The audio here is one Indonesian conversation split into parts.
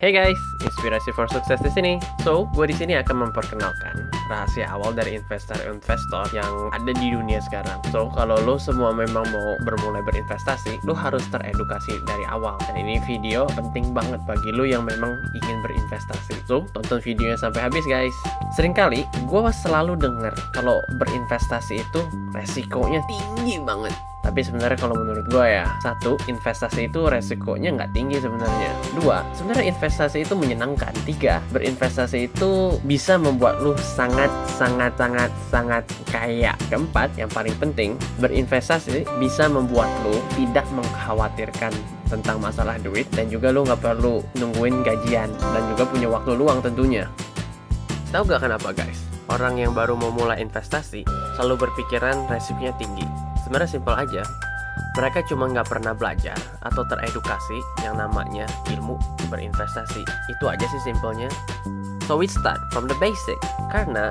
Hey guys, inspirasi for sukses di sini. So, gue di sini akan memperkenalkan rahasia awal dari investor-investor yang ada di dunia sekarang. So, kalau lo semua memang mau bermulai berinvestasi, lo harus teredukasi dari awal. Dan ini video penting banget bagi lo yang memang ingin berinvestasi. So, tonton videonya sampai habis guys. Seringkali gue selalu dengar kalau berinvestasi itu resikonya tinggi banget. Tapi sebenarnya kalau menurut gue ya, satu, investasi itu resikonya nggak tinggi sebenarnya. Dua, sebenarnya investasi itu menyenangkan. Tiga, berinvestasi itu bisa membuat lu sangat kaya. Keempat, yang paling penting, berinvestasi bisa membuat lu tidak mengkhawatirkan tentang masalah duit, dan juga lu nggak perlu nungguin gajian, dan juga punya waktu luang tentunya. Tahu gak kenapa guys? Orang yang baru mau mulai investasi selalu berpikiran resikonya tinggi. Sebenarnya simpel aja, mereka cuma nggak pernah belajar atau teredukasi yang namanya ilmu berinvestasi. Itu aja sih simpelnya. So we start from the basic. Karena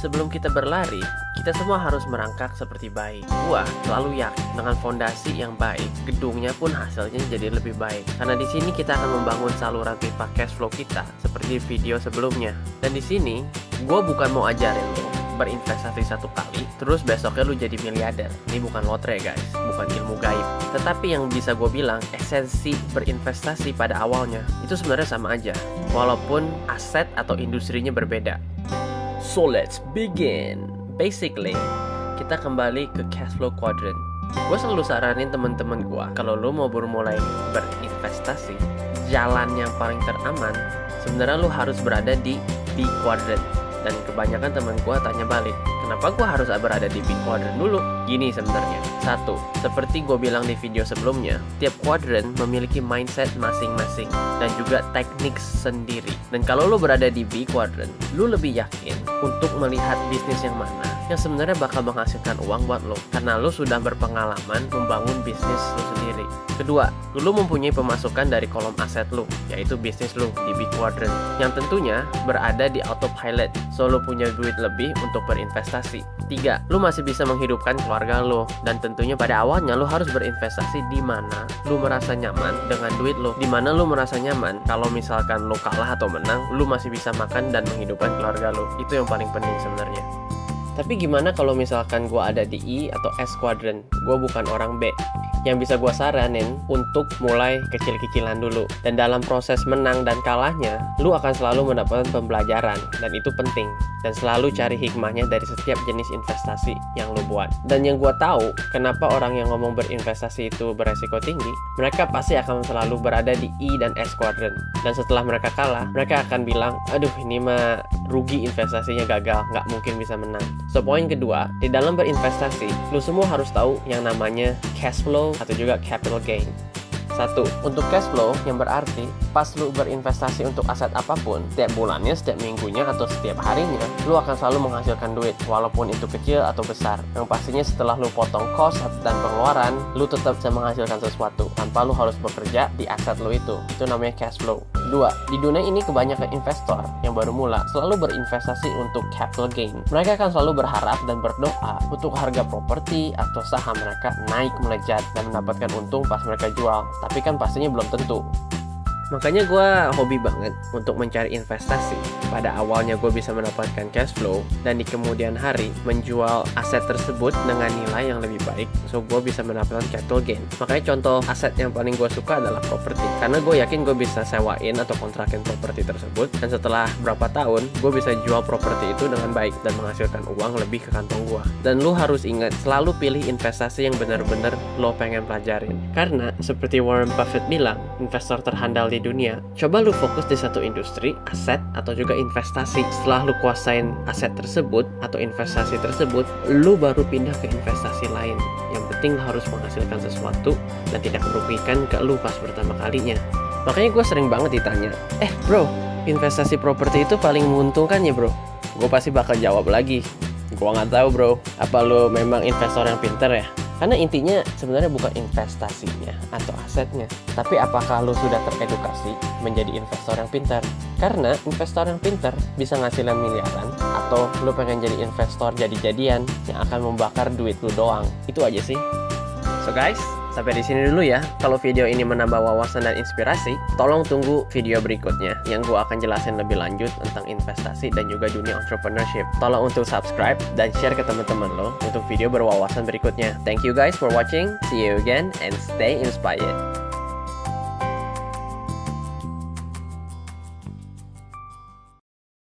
sebelum kita berlari, kita semua harus merangkak seperti bayi. Gua selalu yakin dengan fondasi yang baik, gedungnya pun hasilnya jadi lebih baik. Karena di sini kita akan membangun saluran pipa cash flow kita seperti video sebelumnya. Dan di sini, gua bukan mau ajarin lo berinvestasi satu kali, terus besoknya lu jadi miliarder. Ini bukan lotre guys, bukan ilmu gaib. Tetapi yang bisa gue bilang, esensi berinvestasi pada awalnya itu sebenarnya sama aja, walaupun aset atau industrinya berbeda. So let's begin. Basically, kita kembali ke cash flow quadrant. Gue selalu saranin temen-temen gue, kalau lu mau bermulai berinvestasi, jalan yang paling teraman sebenarnya lu harus berada di B quadrant. Dan kebanyakan temen gue tanya balik, kenapa gue harus berada di big quadrant dulu? Gini sebenarnya. Satu, seperti gue bilang di video sebelumnya, tiap quadrant memiliki mindset masing-masing dan juga teknik sendiri. Dan kalau lo berada di B quadrant, lo lebih yakin untuk melihat bisnis yang mana yang sebenarnya bakal menghasilkan uang buat lo, karena lo sudah berpengalaman membangun bisnis lo sendiri. Kedua, lo mempunyai pemasukan dari kolom aset lo, yaitu bisnis lo di B quadrant, yang tentunya berada di autopilot. So, lo punya duit lebih untuk berinvestasi. Tiga, lo masih bisa menghidupkan keluarga lo. Dan tentunya pada awalnya lo harus berinvestasi di mana lo merasa nyaman dengan duit lo. Di mana lo merasa nyaman kalau misalkan lo kalah atau menang, lo masih bisa makan dan menghidupkan keluarga lo. Itu yang paling penting sebenarnya. Tapi gimana kalau misalkan gue ada di E atau S quadrant? Gue bukan orang B. Yang bisa gue saranin untuk mulai kecil-kecilan dulu. Dan dalam proses menang dan kalahnya, lu akan selalu mendapatkan pembelajaran. Dan itu penting. Dan selalu cari hikmahnya dari setiap jenis investasi yang lu buat. Dan yang gue tahu, kenapa orang yang ngomong berinvestasi itu beresiko tinggi, mereka pasti akan selalu berada di E dan S quadrant. Dan setelah mereka kalah, mereka akan bilang, aduh ini mah rugi, investasinya gagal, nggak mungkin bisa menang. So, poin kedua, di dalam berinvestasi, lu semua harus tahu yang namanya cash flow atau juga capital gain. Satu, untuk cash flow yang berarti pas lu berinvestasi untuk aset apapun, setiap bulannya, setiap minggunya, atau setiap harinya, lu akan selalu menghasilkan duit, walaupun itu kecil atau besar. Yang pastinya setelah lu potong cost dan pengeluaran, lu tetap bisa menghasilkan sesuatu tanpa lu harus bekerja di aset lu itu. Itu namanya cash flow. Dua, di dunia ini kebanyakan investor yang baru mula selalu berinvestasi untuk capital gain. Mereka akan selalu berharap dan berdoa untuk harga properti atau saham mereka naik melejit dan mendapatkan untung pas mereka jual. Tapi kan pastinya belum tentu. Makanya gue hobi banget untuk mencari investasi. Pada awalnya gue bisa mendapatkan cash flow, dan di kemudian hari menjual aset tersebut dengan nilai yang lebih baik. So gue bisa mendapatkan capital gain. Makanya contoh aset yang paling gue suka adalah properti. Karena gue yakin gue bisa sewain atau kontrakin properti tersebut, dan setelah berapa tahun gue bisa jual properti itu dengan baik dan menghasilkan uang lebih ke kantong gue. Dan lu harus ingat, selalu pilih investasi yang benar-benar lo pengen pelajarin. Karena seperti Warren Buffett bilang, investor terhandal di dunia, coba lu fokus di satu industri, aset, atau juga investasi. Setelah lu kuasain aset tersebut atau investasi tersebut, lu baru pindah ke investasi lain. Yang penting harus menghasilkan sesuatu dan tidak merugikan ke lu pas pertama kalinya. Makanya gue sering banget ditanya, bro, investasi properti itu paling menguntungkan ya bro? Gue pasti bakal jawab lagi, gue nggak tahu bro, apa lu memang investor yang pinter ya? Karena intinya sebenarnya bukan investasinya atau asetnya, tapi apakah lo sudah teredukasi menjadi investor yang pintar. Karena investor yang pintar bisa ngasilin miliaran, atau lo pengen jadi investor jadi-jadian yang akan membakar duit lo doang. Itu aja sih. So guys, Sampai di sini dulu ya. Kalau video ini menambah wawasan dan inspirasi, tolong tunggu video berikutnya yang gue akan jelasin lebih lanjut tentang investasi dan juga dunia entrepreneurship. Tolong untuk subscribe dan share ke teman-teman lo untuk video berwawasan berikutnya. Thank you guys for watching. See you again and stay inspired.